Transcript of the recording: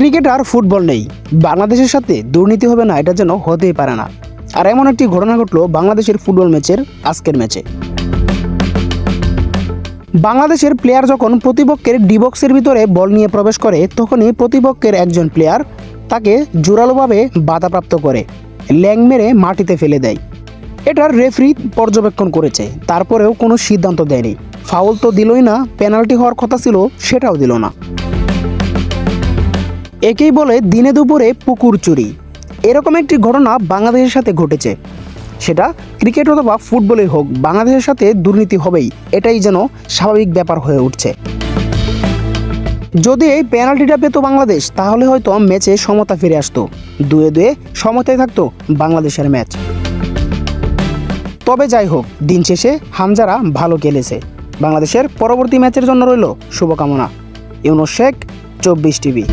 Cricket আর football নেই, বাংলাদেশের সাথে দুর্নীতি হবে না এটা যেন হতেই পারে না। আর এমন একটি ঘটনা ঘটলো বাংলাদেশের ফুটবল ম্যাচের আজকের ম্যাচে। বাংলাদেশের প্লেয়ার যখন প্রতিপক্ষের ডি বক্সের ভিতরে বল নিয়ে প্রবেশ করে তখনই প্রতিপক্ষের একজন প্লেয়ার তাকে জোরালোভাবে বাধাপ্রাপ্ত করে ল্যাং মেরে মাটিতে ফেলে দেয়। এটার রেফারি পর্যবেক্ষণ করেছে, তারপরেও কোনো সিদ্ধান্ত দেয়নি। ফাউল তো দিলই না, পেনাল্টি হওয়ার কথা ছিল সেটাও দিল না। একেই বলে দিনে দুপুরে পুকুর চুরি। এরকম একটি ঘটনা বাংলাদেশের সাথে ঘটেছে, সেটা ক্রিকেট অথবা ফুটবলে হোক, বাংলাদেশের সাথে দুর্নীতি হবেই, এটাই যেন স্বাভাবিক ব্যাপার হয়ে উঠছে। যদি এই পেনাল্টিটা পেত বাংলাদেশ তাহলে হয়তো ম্যাচে সমতা ফিরে আসতো, 2-2 সমতায় থাকতো বাংলাদেশের ম্যাচ। তবে যাই হোক, দিন শেষে হামজারা ভালো খেলেছে। বাংলাদেশের পরবর্তী ম্যাচের জন্য রইল শুভকামনা। ইউনুস শেখ, 24 টিভি।